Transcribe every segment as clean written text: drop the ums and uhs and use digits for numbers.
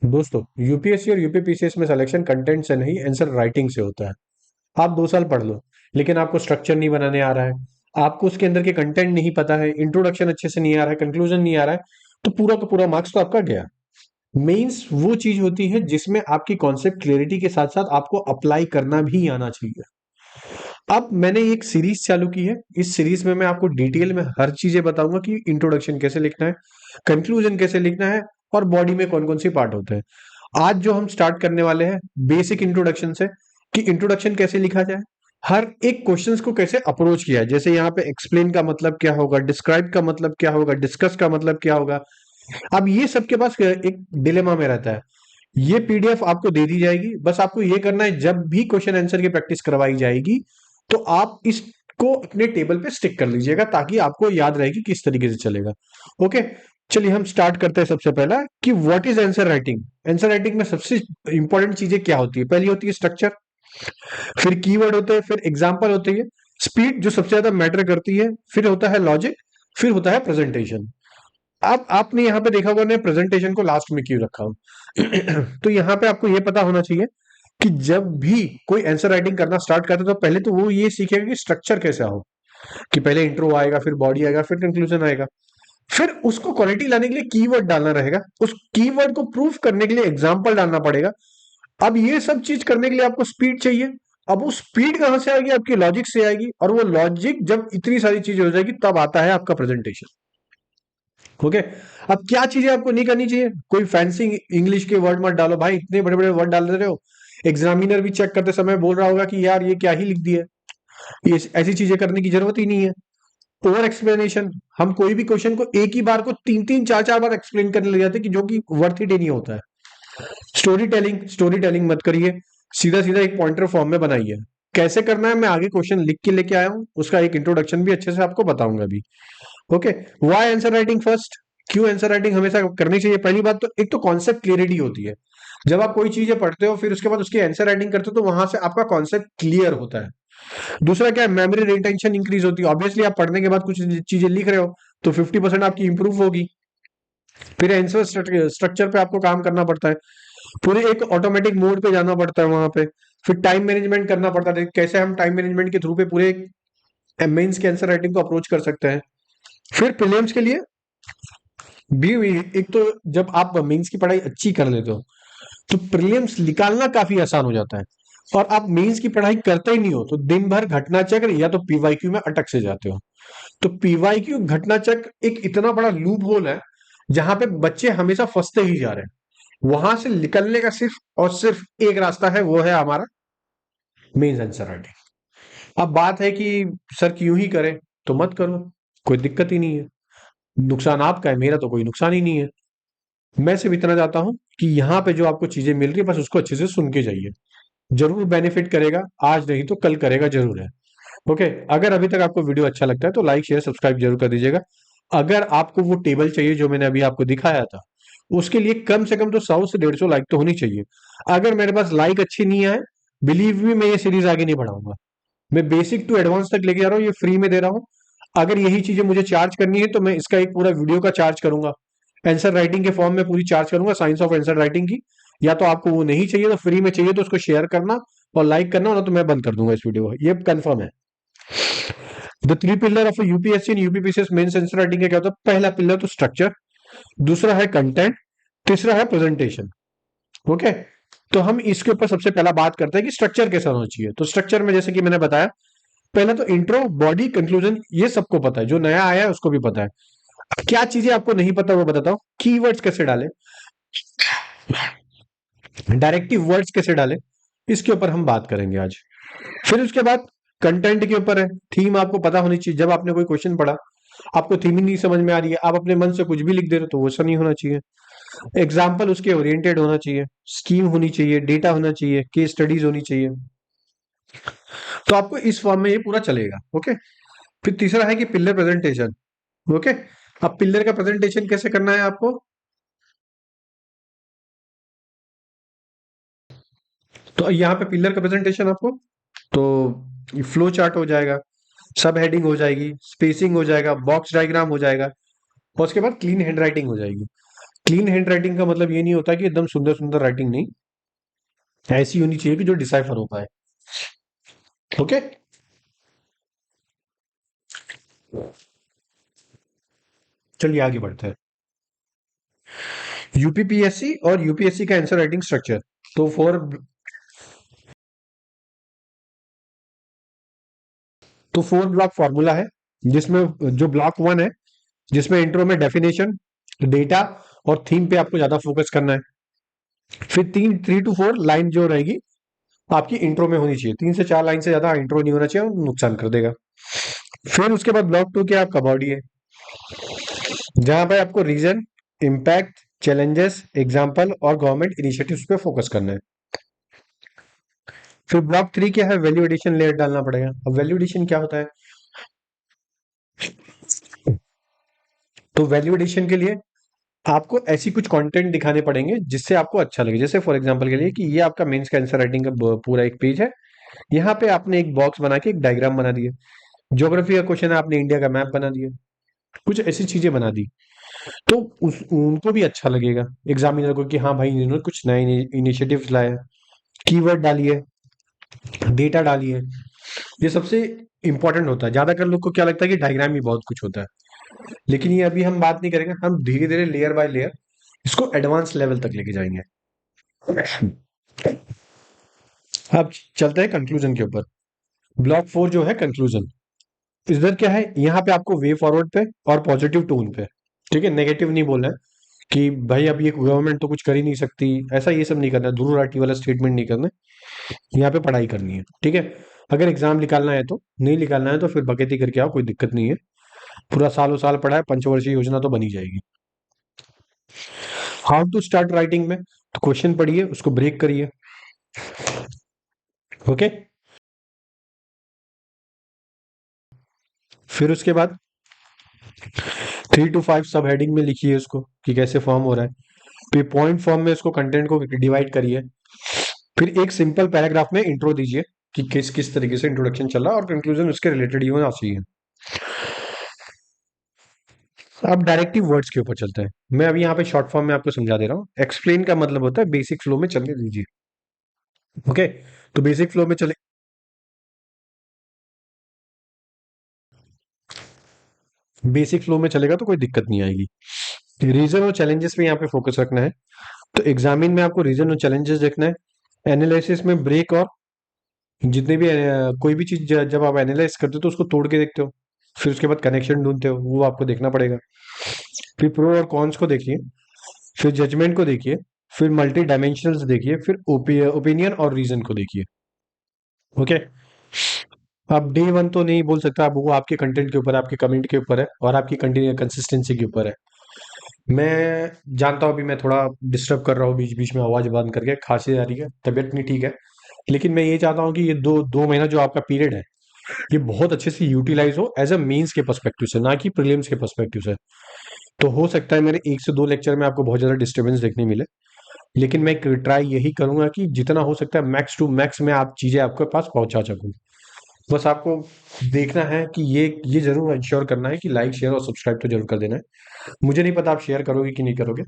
दोस्तों, यूपीएससी और यूपीपीसीएस में सिलेक्शन कंटेंट से नहीं, आंसर राइटिंग से होता है। आप 2 साल पढ़ लो, लेकिन आपको स्ट्रक्चर नहीं बनाने आ रहा है, आपको उसके अंदर के कंटेंट नहीं पता है, इंट्रोडक्शन अच्छे से नहीं आ रहा है, कंक्लूजन नहीं आ रहा है, तो पूरा का पूरा मार्क्स तो आपका गया। मेंस वो चीज होती है जिसमें आपकी कॉन्सेप्ट क्लियरिटी के साथ साथ आपको अप्लाई करना भी आना चाहिए। अब मैंने एक सीरीज चालू की है, इस सीरीज में मैं आपको डिटेल में हर चीजें बताऊंगा कि इंट्रोडक्शन कैसे लिखना है, कंक्लूजन कैसे लिखना है, और बॉडी में कौन कौन सी पार्ट होते हैं। आज जो हम स्टार्ट करने वाले हैं बेसिक इंट्रोडक्शन से, कि इंट्रोडक्शन कैसे लिखा जाए, हर एक क्वेश्चंस को कैसे अप्रोच किया है। जैसे यहाँ पे एक्सप्लेन का मतलब क्या होगा, डिस्क्राइब का मतलब क्या होगा, डिस्कस का मतलब क्या होगा। अब ये सबके पास एक डिलेमा में रहता है। ये पीडीएफ आपको दे दी जाएगी, बस आपको ये करना है, जब भी क्वेश्चन आंसर की प्रैक्टिस करवाई जाएगी तो आप इसको अपने टेबल पे स्टिक कर लीजिएगा, ताकि आपको याद रहेगी किस तरीके से चलेगा। ओके, चलिए हम स्टार्ट करते हैं। सबसे पहला कि what is answer writing. Answer writing में सबसे इंपॉर्टेंट चीजें क्या होती है? पहली होती है स्ट्रक्चर, फिर कीवर्ड होते हैं, फिर एग्जाम्पल होती है, स्पीड जो सबसे ज्यादा मैटर करती है, फिर होता है लॉजिक, फिर होता है प्रेजेंटेशन। अब आपने यहाँ पे देखा होगा, मैं प्रेजेंटेशन को लास्ट में क्यों रखा हूं। तो यहाँ पे आपको ये पता होना चाहिए कि जब भी कोई आंसर राइटिंग करना स्टार्ट करता है तो पहले तो वो ये सीखेगा कि स्ट्रक्चर कैसा हो, कि पहले इंट्रो आएगा, फिर बॉडी आएगा, फिर कंक्लूजन आएगा। फिर उसको क्वालिटी लाने के लिए कीवर्ड डालना रहेगा, उस कीवर्ड को प्रूफ करने के लिए एग्जाम्पल डालना पड़ेगा। अब ये सब चीज करने के लिए आपको स्पीड चाहिए। अब वो स्पीड कहां से आएगी? आपकी लॉजिक से आएगी, और वो लॉजिक जब इतनी सारी चीजें हो जाएगी तब आता है आपका प्रेजेंटेशन। ओके, अब क्या चीजें आपको नहीं करनी चाहिए? कोई फैंसी इंग्लिश के वर्ड मत डालो भाई, इतने बड़े बड़े वर्ड डाल दे रहे हो। एग्जामिनर भी चेक करते समय बोल रहा होगा कि यार ये क्या ही लिख दिया है। ये ऐसी चीजें करने की जरूरत ही नहीं है। ओवर एक्सप्लेनेशन, हम कोई भी क्वेश्चन को एक ही बार को तीन तीन चार चार बार एक्सप्लेन करने लग जाते हैं, कि जो कि वर्थ इट ही नहीं होता है। स्टोरी टेलिंग, स्टोरी टेलिंग मत करिए, सीधा सीधा एक पॉइंटर फॉर्म में बनाइए। कैसे करना है मैं आगे क्वेश्चन लिख के लेके आया हूं, उसका एक इंट्रोडक्शन भी अच्छे से आपको बताऊंगा अभी। Okay, why answer writing first. क्यों आंसर राइटिंग हमेशा करनी चाहिए? पहली बात तो एक तो कॉन्सेप्ट क्लियरिटी होती है। जब आप कोई चीजें पढ़ते हो फिर उसके बाद उसकी आंसर राइटिंग करते हो, तो वहां से आपका कॉन्सेप्ट क्लियर होता है। दूसरा क्या है? मेमोरी रिटेंशन इंक्रीज होती है। ऑब्वियसली आप पढ़ने के बाद कुछ चीजें लिख रहे हो तो 50% आपकी इंप्रूव होगी। फिर आंसर स्ट्रक्चर पे आपको काम करना पड़ता है, पूरे एक ऑटोमेटिक मोड पे जाना पड़ता है वहां पे। फिर टाइम मैनेजमेंट करना पड़ता है, कैसे हम टाइम मैनेजमेंट के थ्रू पे पूरे मेंस के आंसर राइटिंग को अप्रोच कर सकते हैं। फिर प्रीलिम्स के लिए भी एक तो जब आप मेंस की पढ़ाई अच्छी कर लेते हो तो प्रीलिम्स निकालना काफी आसान हो जाता है। और आप मेंस की पढ़ाई करते ही नहीं हो तो दिन भर घटना चक्र या तो पीवाईक्यू में अटक से जाते हो। तो पीवाईक्यू घटना चक्र एक इतना बड़ा लूप होल है जहां पे बच्चे हमेशा फंसते ही जा रहे हैं। वहां से निकलने का सिर्फ और सिर्फ एक रास्ता है, वो है हमारा मेंस आंसर राइटिंग। अब बात है कि सर क्यों ही करें, तो मत करो, कोई दिक्कत ही नहीं है। नुकसान आपका है, मेरा तो कोई नुकसान ही नहीं है। मैं सिर्फ इतना चाहता हूं कि यहाँ पे जो आपको चीजें मिल रही है बस उसको अच्छे से सुन के जाइए। जरूर बेनिफिट करेगा, आज नहीं तो कल करेगा जरूर है। ओके, अगर अभी तक आपको वीडियो अच्छा लगता है तो लाइक शेयर सब्सक्राइब जरूर कर दीजिएगा। अगर आपको वो टेबल चाहिए जो मैंने अभी आपको दिखाया था, उसके लिए कम से कम तो 100 से 150 लाइक तो होनी चाहिए। अगर मेरे पास लाइक अच्छी नहीं आए, बिलीव मी मैं ये सीरीज आगे नहीं बढ़ाऊंगा। मैं बेसिक टू एडवांस तक लेके जा रहा हूँ, ये फ्री में दे रहा हूँ। अगर यही चीजें मुझे चार्ज करनी है तो मैं इसका एक पूरा वीडियो का चार्ज करूंगा। आंसर राइटिंग के फॉर्म में पूरी चार्ज करूंगा, साइंस ऑफ आंसर राइटिंग की। या तो आपको वो नहीं चाहिए तो फ्री में चाहिए तो उसको शेयर करना और लाइक करना, ना तो मैं बंद कर दूंगा इस वीडियो को, ये कंफर्म है। The three pillar of UPSC and UPPCS mains answer writing का क्या होता है? पहला पिलर तो स्ट्रक्चर, दूसरा है कंटेंट, तीसरा है प्रेजेंटेशन। ओके, तो हम इसके ऊपर सबसे पहला बात करते हैं कि स्ट्रक्चर कैसा होना चाहिए। तो स्ट्रक्चर में जैसे कि मैंने बताया, पहला तो इंट्रो, बॉडी, कंक्लूजन, ये सबको पता है, जो नया आया है उसको भी पता है। क्या चीजें आपको नहीं पता वो बताता हूँ। कीवर्ड्स कैसे डाले, डायरेक्टिव वर्ड्स कैसे डाले, इसके ऊपर हम बात करेंगे आज। फिर उसके बाद कंटेंट के ऊपर है, थीम आपको पता होनी चाहिए। जब आपने कोई क्वेश्चन पढ़ा, आपको थीम ही नहीं समझ में आ रही है, आप अपने मन से कुछ भी लिख दे रहे हो, तो वो ऐसा नहीं होना चाहिए। एग्जाम्पल उसके ओरिएंटेड होना चाहिए, स्कीम होनी चाहिए, डेटा होना चाहिए, केस स्टडीज होनी चाहिए। तो आपको इस फॉर्म में ये पूरा चलेगा। ओके, फिर तीसरा है कि पिलर प्रेजेंटेशन। ओके, अब पिलर का प्रेजेंटेशन कैसे करना है आपको, तो यहाँ पे पिलर का प्रेजेंटेशन आपको, तो फ्लो चार्ट हो जाएगा, सब हेडिंग हो जाएगी, स्पेसिंग हो जाएगा, बॉक्स डायग्राम हो जाएगा, और उसके बाद क्लीन हैंड राइटिंग हो जाएगी। क्लीन हैंड राइटिंग का मतलब ये नहीं होता कि एकदम सुंदर सुंदर राइटिंग नहीं, ऐसी होनी चाहिए कि जो डिसाइफर हो पाए। ओके। चलिए आगे बढ़ते हैं। यूपीपीएससी और यूपीएससी का आंसर राइटिंग स्ट्रक्चर। तो फोर ब्लॉक फॉर्मूला है, जिसमें जो ब्लॉक वन है, जिसमें इंट्रो में डेफिनेशन, डेटा और थीम पे आपको ज्यादा फोकस करना है। फिर 3 to 4 लाइन जो रहेगी आपकी इंट्रो में होनी चाहिए, 3 से 4 लाइन से ज्यादा इंट्रो नहीं होना चाहिए, वो नुकसान कर देगा। फिर उसके बाद ब्लॉक टू क्या आपका बॉडी है, जहां पे आपको रीजन, इम्पैक्ट, चैलेंजेस, एग्जाम्पल और गवर्नमेंट इनिशिएटिव्स पे फोकस करना है। फिर ब्लॉक थ्री क्या है, वैल्यू एडिशन लेयर डालना पड़ेगा। अब वैल्यू एडिशन क्या होता है, तो वैल्यू एडिशन के लिए आपको ऐसी कुछ कंटेंट दिखाने पड़ेंगे जिससे आपको अच्छा लगे। जैसे फॉर एग्जांपल के लिए कि ये आपका मेंस का आंसर राइटिंग का पूरा एक पेज है, यहाँ पे आपने एक बॉक्स बना के एक डायग्राम बना दिया, ज्योग्राफी का क्वेश्चन है आपने इंडिया का मैप बना दिया, कुछ ऐसी चीजें बना दी, तो उनको भी अच्छा लगेगा एग्जामिनर को कि हाँ भाई इन्होंने कुछ नए इनिशिएटिव्स लाए, कीवर्ड डालिए, डेटा डालिए। ये सबसे इंपॉर्टेंट होता है। ज्यादातर लोग को क्या लगता है कि डायग्राम ही बहुत कुछ होता है, लेकिन ये अभी हम बात नहीं करेंगे, हम धीरे धीरे लेयर बाय लेयर इसको एडवांस लेवल तक लेके जाएंगे। अब चलते हैं कंक्लूजन के ऊपर। ब्लॉक फोर जो है कंक्लूजन, इधर क्या है, यहाँ पे आपको वे फॉरवर्ड पे और पॉजिटिव टोन पे, ठीक है, नेगेटिव नहीं बोलना है कि भाई अब ये गवर्नमेंट तो कुछ कर ही नहीं सकती, ऐसा ये सब नहीं करना है, ध्रुव राठी वाला स्टेटमेंट नहीं करना है। यहाँ पे पढ़ाई करनी है, ठीक है। अगर एग्जाम निकालना है तो, नहीं निकालना है तो फिर बकेती करके आओ, कोई दिक्कत नहीं है। पूरा सालों साल पढ़ा है, पंचवर्षीय योजना तो बनी जाएगी। हाउ टू स्टार्ट राइटिंग में, तो क्वेश्चन पढ़िए, उसको ब्रेक करिए। ओके। फिर उसके बाद 3 to 5 सब हेडिंग में लिखिए उसको कि कैसे फॉर्म हो रहा है। फिर पॉइंट फॉर्म में उसको कंटेंट को डिवाइड करिए। फिर एक सिंपल पैराग्राफ में इंट्रो दीजिए कि किस किस तरीके से इंट्रोडक्शन चल रहा है, और कंक्लूजन उसके रिलेटेड ही होना चाहिए। अब डायरेक्टिव वर्ड्स के ऊपर चलते हैं। मैं अभी यहाँ पे शॉर्ट फॉर्म में आपको समझा दे रहा हूँ। एक्सप्लेन का मतलब होता है बेसिक फ्लो में चलने दीजिए। ओके। तो बेसिक फ्लो में चले, बेसिक फ्लो में चलेगा तो कोई दिक्कत नहीं आएगी। रीजन और चैलेंजेस पे यहाँ पे फोकस रखना है। तो एग्जामिन में आपको रीजन और चैलेंजेस देखना है। एनालिसिस में ब्रेक और जितने भी कोई भी चीज जब आप एनालाइज करते हो तो उसको तोड़ के देखते हो, फिर उसके बाद कनेक्शन ढूंढते हो, वो आपको देखना पड़ेगा। फिर प्रो और कॉन्स को देखिए, फिर जजमेंट को देखिए, फिर मल्टी डायमेंशनल्स देखिए, फिर ओपिनियन और रीजन को देखिए। ओके। अब डे वन तो नहीं बोल सकता, अब वो आपके कंटेंट के ऊपर है, आपके कमेंट के ऊपर है और आपकी कंटिन्यू कंसिस्टेंसी के ऊपर है। मैं जानता हूँ अभी मैं थोड़ा डिस्टर्ब कर रहा हूँ, बीच बीच में आवाज बंद करके, खांसी आ रही है, तबीयत नहीं ठीक है, लेकिन मैं ये चाहता हूँ कि ये दो दो महीना जो आपका पीरियड है, ये बहुत अच्छे से यूटिलाइज हो एज अ मेंस के पर्सपेक्टिव से, ना कि प्रीलिम्स के पर्सपेक्टिव से। तो हो सकता है मेरे 1 से 2 लेक्चर में आपको बहुत ज्यादा डिस्टर्बेंस देखने मिले, लेकिन मैं ट्राई यही करूंगा कि जितना हो सकता है मैक्स टू मैक्स में आप चीजें आपके पास पहुंचा सकूं। बस आपको देखना है कि ये जरूर इंश्योर करना है कि लाइक शेयर और सब्सक्राइब तो जरूर कर देना है। मुझे नहीं पता आप शेयर करोगे कि नहीं करोगे,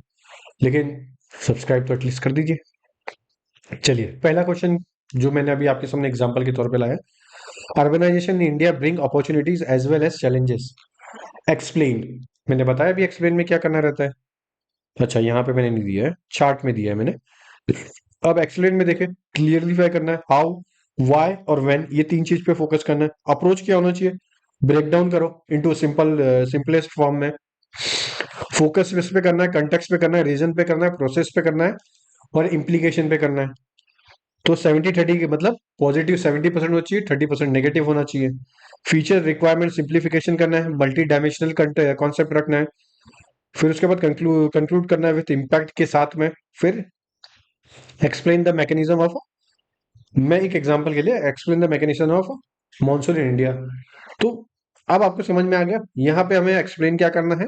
लेकिन सब्सक्राइब तो एटलीस्ट कर दीजिए। चलिए पहला क्वेश्चन जो मैंने अभी आपके सामने एग्जांपल के तौर पे लाया, urbanisation in India bring opportunities as well as challenges, explain. मैंने बताया अभी एक्सप्लेन में क्या करना रहता है। अच्छा यहाँ पे मैंने नहीं दिया है, चार्ट में दिया है मैंने। अब एक्सप्लेन में देखें, क्लियरलीफाई करना है, हाउ, व्हाई और व्हेन, ये 3 चीज पे फोकस करना है। अप्रोच क्या होना चाहिए, ब्रेक डाउन करो इनटू सिंपल सिंपलेस्ट फॉर्म में। फोकस इस पे करना है, कंटेक्स्ट पे करना है, रीजन पे करना है, प्रोसेस पे करना है और इम्प्लीकेशन पे करना है। तो 70-30 के मतलब पॉजिटिव 70% होना चाहिए, 30% नेगेटिव होना चाहिए। फीचर रिक्वायरमेंट सिंप्लीफिकेशन करना है, मल्टी डायमेंशनल कॉन्सेप्ट रखना है। फिर उसके बाद कंक्लूड करना है विथ इम्पैक्ट के साथ में। फिर एक्सप्लेन द मैकेनिज्म ऑफ, मैं एक एग्जांपल के लिए explain the mechanism of monsoon in India. तो अब आपको समझ में आ गया यहाँ पे हमें एक्सप्लेन क्या करना है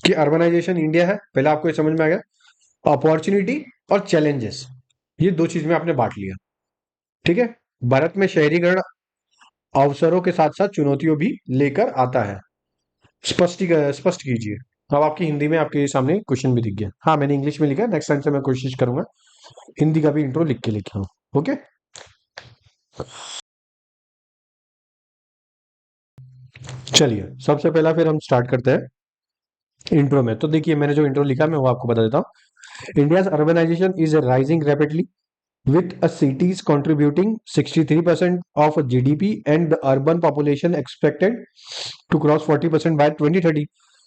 कि अर्बनाइजेशन इंडिया है, पहले आपको ये समझ में आ गया। अपॉर्चुनिटी और चैलेंजेस, ये 2 चीज में आपने बांट लिया, ठीक है। भारत में शहरीकरण अवसरों के साथ साथ चुनौतियों भी लेकर आता है, स्पष्ट स्पष्ट कीजिए। अब आपकी हिंदी में आपके सामने क्वेश्चन भी दिख गया। हाँ, मैंने इंग्लिश में लिखा है, नेक्स्ट टाइम से मैं कोशिश करूंगा हिंदी का भी इंट्रो लिख के लिखा हूँ। ओके, चलिए सबसे पहला फिर हम स्टार्ट करते हैं इंट्रो में। तो देखिए, मैंने जो इंट्रो लिखा है मैं वो आपको बता देता हूँ। India's urbanisation is rising rapidly with cities contributing 63% of GDP and the urban population expected to cross 40% by 2030.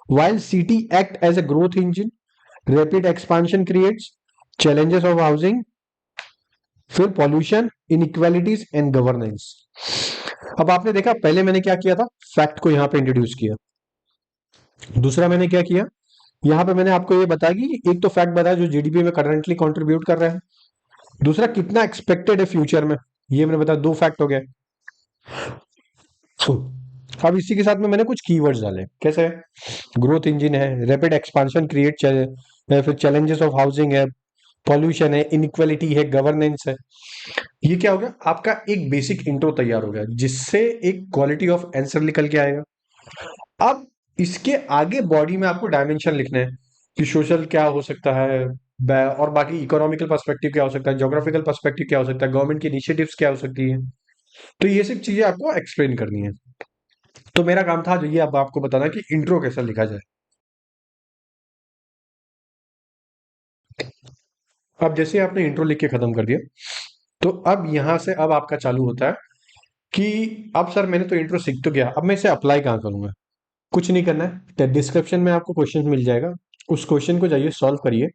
While city act as a growth engine, rapid expansion creates challenges of housing, फिर pollution, inequalities and governance. अब आपने देखा, पहले मैंने क्या किया था, fact को यहाँ पे इंट्रोड्यूस किया। दूसरा मैंने क्या किया, यहाँ पे मैंने आपको ये बताया कि एक तो फैक्ट बताया जो जीडीपी में करंटली कंट्रीब्यूट कर रहा है, दूसरा कितना एक्सपेक्टेड है फ्यूचर में, ये मैंने बताया, दो फैक्ट हो गए। अब इसी के साथ में मैंने कुछ कीवर्ड्स डाले, कैसे, ग्रोथ इंजन है, रैपिड एक्सपांशन क्रिएट, फिर चैलेंजेस ऑफ हाउसिंग है, पॉल्यूशन है, इनइक्वालिटी है, गवर्नेंस है। ये क्या हो गया, आपका एक बेसिक इंट्रो तैयार हो गया, जिससे एक क्वालिटी ऑफ आंसर निकल के आएगा। अब इसके आगे बॉडी में आपको डायमेंशन लिखना है कि सोशल क्या हो सकता है, और बाकी इकोनॉमिकल पर्सपेक्टिव क्या हो सकता है, ज्योग्राफिकल पर्सपेक्टिव क्या हो सकता है, गवर्नमेंट की इनिशिएटिव्स क्या हो सकती है। तो ये सब चीजें आपको एक्सप्लेन करनी है। तो मेरा काम था जो ये अब आपको बताना कि इंट्रो कैसा लिखा जाए। अब जैसे आपने इंट्रो लिख के खत्म कर दिया, तो अब यहां से अब आपका चालू होता है कि अब सर मैंने तो इंट्रो सीख तो गया, अब मैं इसे अप्लाई कहाँ करूंगा। कुछ नहीं करना है, डिस्क्रिप्शन में आपको क्वेश्चन मिल जाएगा, उस क्वेश्चन को जाइए सॉल्व करिए,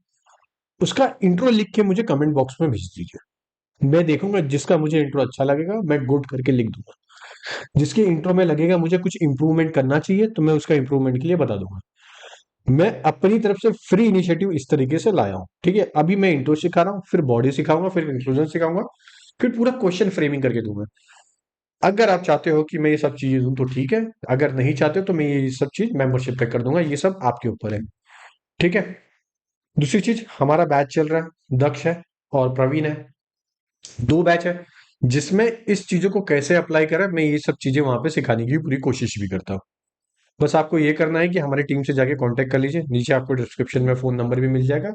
उसका इंट्रो लिख के मुझे कमेंट बॉक्स में भेज दीजिए। मैं देखूंगा, जिसका मुझे इंट्रो अच्छा लगेगा मैं गुड करके लिख दूंगा, जिसके इंट्रो में लगेगा मुझे कुछ इंप्रूवमेंट करना चाहिए तो मैं उसका इंप्रूवमेंट के लिए बता दूंगा। मैं अपनी तरफ से फ्री इनिशिएटिव इस तरीके से लाया हूँ, ठीक है। अभी मैं इंट्रो सिखा रहा हूँ, फिर बॉडी सिखाऊंगा, फिर इंक्लूजन सिखाऊंगा, फिर पूरा क्वेश्चन फ्रेमिंग करके दूंगा। अगर आप चाहते हो कि मैं ये सब चीजें दूं तो ठीक है, अगर नहीं चाहते हो तो मैं ये सब चीज मेंबरशिप पे कर दूंगा, ये सब आपके ऊपर है, ठीक है। दूसरी चीज, हमारा बैच चल रहा है, दक्ष है और प्रवीण है, दो बैच है, जिसमें इस चीजों को कैसे अप्लाई करें मैं ये सब चीजें वहां पे सिखाने की पूरी कोशिश भी करता हूँ। बस आपको ये करना है कि हमारी टीम से जाके कांटेक्ट कर लीजिए, नीचे आपको डिस्क्रिप्शन में फोन नंबर भी मिल जाएगा,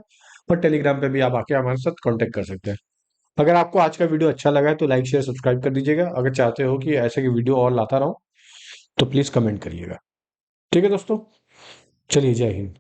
और टेलीग्राम पे भी आप आके हमारे साथ कांटेक्ट कर सकते हैं। अगर आपको आज का वीडियो अच्छा लगा है तो लाइक शेयर सब्सक्राइब कर दीजिएगा, अगर चाहते हो कि ऐसे की वीडियो और लाता रहूं तो प्लीज कमेंट करिएगा। ठीक है दोस्तों, चलिए, जय हिंद।